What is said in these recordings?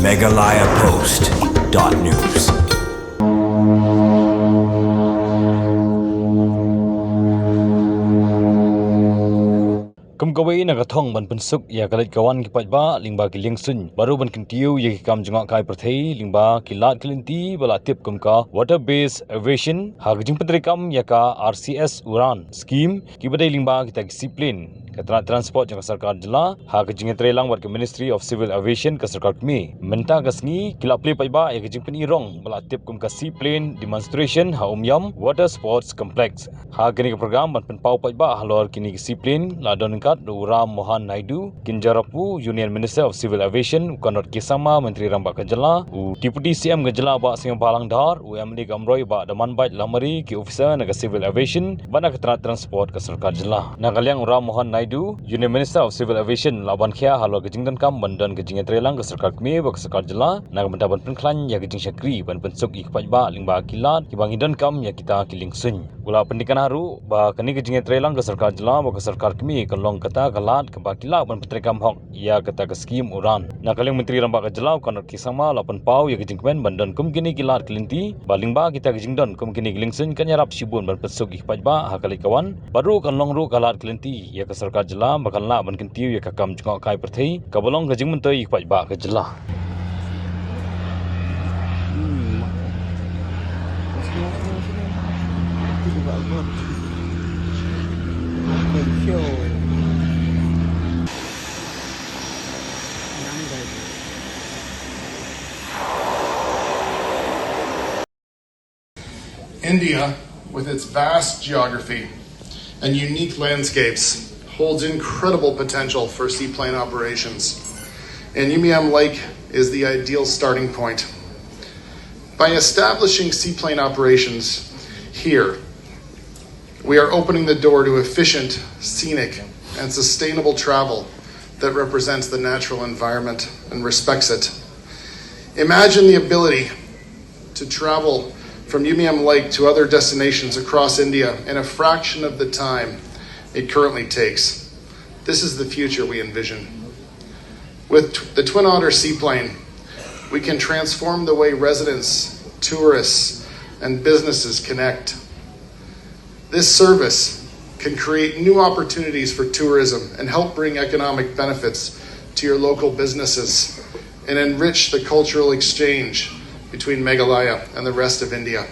megalayapost.news. Kumkawai nagathong ban pensuk ya kalit kawan ki pajba lingba ki lingsun baru ban kintiu ye ki kam jungak kai prathei lingba ki lat kilinti bala tip kumka water based aviation hagjing pentrikam ya ka RCS Uran scheme ki badai lingba kita disiplin Keterangan transport yang sarkar jela hagjing trelang war ke Ministry of Civil Aviation ke sarkar kami menta kasngi kilap play pajba ya kajing penirong bala tip kumka seaplane demonstration ha umyam water sports complex ha kini ke program ban penpau pajba halor kini ke seaplane ladon Ram Mohan Naidu, Kinjarapu, Union Minister of Civil Aviation, Ukanot Kisama, Menteri Rambak Kejala, Deputy CM Kejala Bak Singa Palang Dar, UMD Gamroi Bak Daman Bait Lamari, Ki Officer Naga Civil Aviation, Bana Keterangan Transport ke Sarkar Jela. Nagaliang Ram Mohan Naidu, Union Minister of Civil Aviation, Laban Khia Halo Kejingdan Kam, Bandan Kejing Trelang ke Sarkar Kemi, Bak Sarkar Jela, Naga Bentaban Penklan, Ya Kejing Syakri, Ban Pensuk Ikpaj Bak, Lingba Akilat, Ki Bangidan Kam, Ya Kita Kiling Sun. Gula Pendidikan Haru, Bak Keni Kejing Trelang ke Sarkar Jela, Bak Sarkar Kemi, Kelong kata kalat ke bakila ban petrikam hok ia kata ke skim uran nakaling menteri rambak kejelau kanot kisama lapan pau ya kejingkmen bandan kum kini kilat kelinti baling ba kita kejingdon kum kini gelingsen kan yarap sibun ban pesuk ihpaj ba hakali kawan baru kan longru kalat kelinti ya ke sarkar jela bakal la ban kentiu ya kakam jengok kai perthei kabolong kejing mentoi ihpaj ba kejelah India, with its vast geography and unique landscapes, holds incredible potential for seaplane operations, and Umiam Lake is the ideal starting point. By establishing seaplane operations here, we are opening the door to efficient, scenic, and sustainable travel that represents the natural environment and respects it. Imagine the ability to travel from Umiam Lake to other destinations across India in a fraction of the time it currently takes. This is the future we envision. With the Twin Otter seaplane, we can transform the way residents, tourists, and businesses connect. This service can create new opportunities for tourism and help bring economic benefits to your local businesses and enrich the cultural exchange between Meghalaya and the rest of India.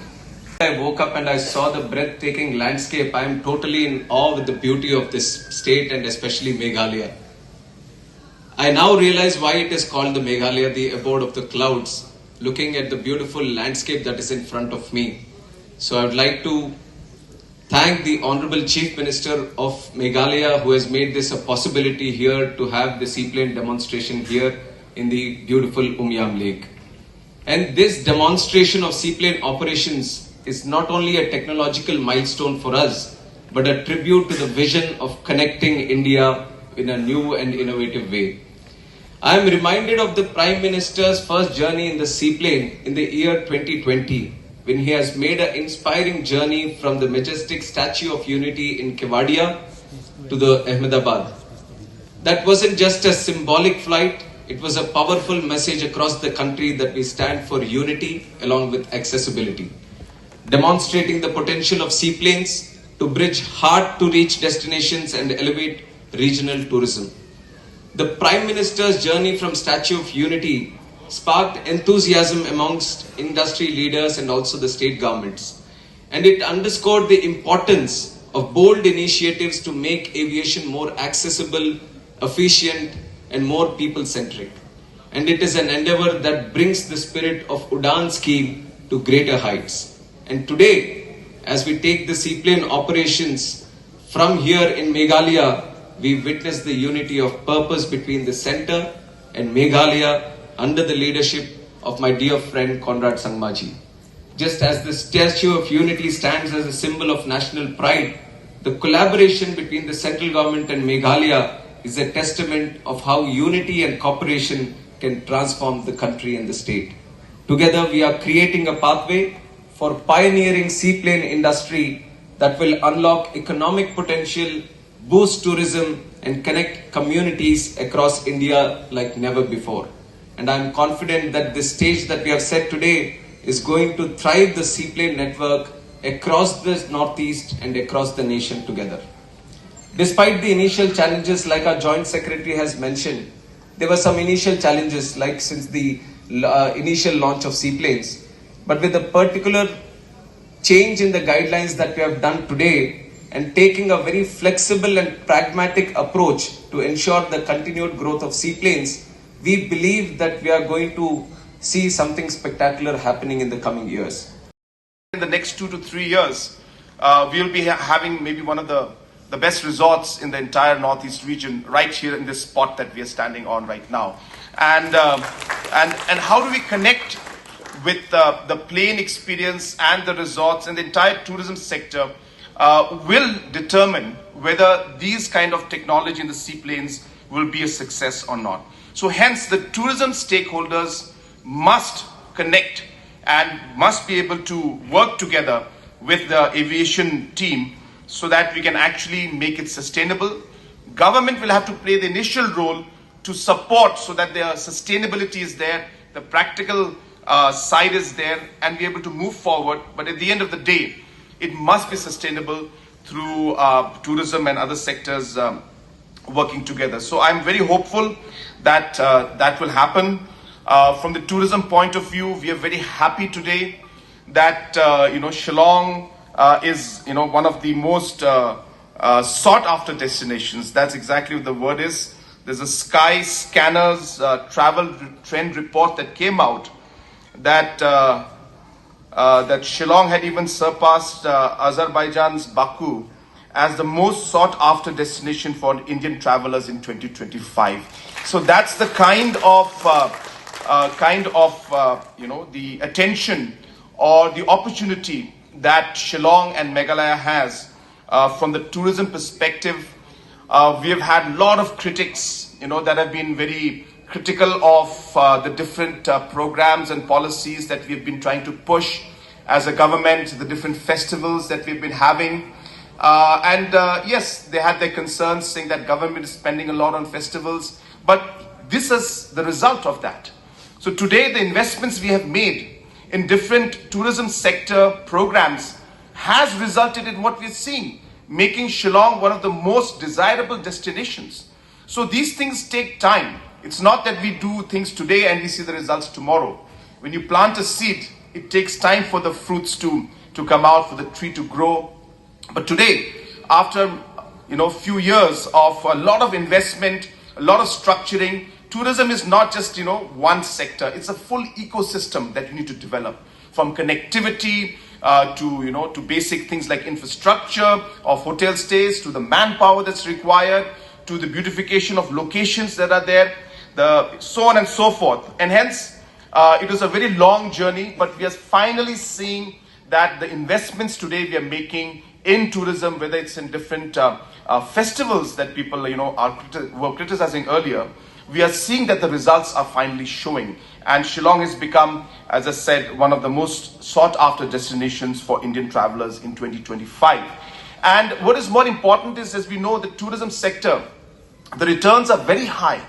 I woke up and I saw the breathtaking landscape. I am totally in awe with the beauty of this state and especially Meghalaya. I now realize why it is called the Meghalaya, the abode of the clouds, looking at the beautiful landscape that is in front of me. So I would like to thank the Honorable Chief Minister of Meghalaya who has made this a possibility here to have the seaplane demonstration here in the beautiful Umiam Lake. And this demonstration of seaplane operations is not only a technological milestone for us, but a tribute to the vision of connecting India in a new and innovative way. I am reminded of the Prime Minister's first journey in the seaplane in the year 2020, when he has made an inspiring journey from the majestic Statue of Unity in Kevadia to the Ahmedabad. That wasn't just a symbolic flight, it was a powerful message across the country that we stand for unity along with accessibility, demonstrating the potential of seaplanes to bridge hard-to-reach destinations and elevate regional tourism. The Prime Minister's journey from Statue of Unity sparked enthusiasm amongst industry leaders and also the state governments, and it underscored the importance of bold initiatives to make aviation more accessible, efficient, and more people-centric. And it is an endeavor that brings the spirit of Udan scheme to greater heights. And today, as we take the seaplane operations from here in Meghalaya, we witness the unity of purpose between the center and Meghalaya under the leadership of my dear friend Conrad Sangmaji. Just as the Statue of Unity stands as a symbol of national pride, the collaboration between the central government and Meghalaya is a testament of how unity and cooperation can transform the country and the state. Together, we are creating a pathway for pioneering seaplane industry that will unlock economic potential, boost tourism, and connect communities across India like never before. And I'm confident that this stage that we have set today is going to thrive the seaplane network across the Northeast and across the nation together. Despite the initial challenges, like our Joint Secretary has mentioned, there were some initial challenges, like since the initial launch of seaplanes. But with the particular change in the guidelines that we have done today and taking a very flexible and pragmatic approach to ensure the continued growth of seaplanes, we believe that we are going to see something spectacular happening in the coming years. In the next 2 to 3 years, we'll be having maybe one of the best resorts in the entire Northeast region right here in this spot that we are standing on right now. And how do we connect with the plane experience and the resorts and the entire tourism sector will determine whether these kind of technology in the seaplanes will be a success or not. So hence the tourism stakeholders must connect and must be able to work together with the aviation team so that we can actually make it sustainable. Government will have to play the initial role to support so that their sustainability is there, the practical side is there, and be able to move forward. But at the end of the day, it must be sustainable through tourism and other sectors working together. So I'm very hopeful that that will happen. From the tourism point of view, we are very happy today that Shillong is one of the most sought after destinations. That's exactly what the word is. There's a Sky Scanners travel trend report that came out that that Shillong had even surpassed Azerbaijan's Baku as the most sought after destination for Indian travelers in 2025. So that's the kind of the attention or the opportunity that Shillong and Meghalaya has from the tourism perspective. We have had a lot of critics, that have been very critical of the different programs and policies that we've been trying to push as a government, the different festivals that we've been having. Yes, they had their concerns saying that government is spending a lot on festivals, but this is the result of that. So today the investments we have made in different tourism sector programs has resulted in what we're seeing, making Shillong one of the most desirable destinations. So these things take time. It's not that we do things today and we see the results tomorrow. When you plant a seed, it takes time for the fruits to come out, for the tree to grow. But today, after few years of a lot of investment, a lot of structuring, tourism is not just one sector. It's a full ecosystem that you need to develop, from connectivity to basic things like infrastructure of hotel stays, to the manpower that's required, to the beautification of locations that are there, so on and so forth. And hence, it was a very long journey, but we are finally seeing that the investments today we are making in tourism, whether it's in different festivals that people were criticizing earlier, we are seeing that the results are finally showing. And Shillong has become, as I said, one of the most sought after destinations for Indian travelers in 2025. And what is more important is, as we know, the tourism sector, the returns are very high.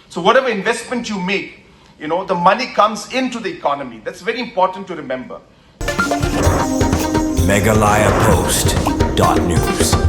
So whatever investment you make, the money comes into the economy. That's very important to remember. MeghalayaPost.news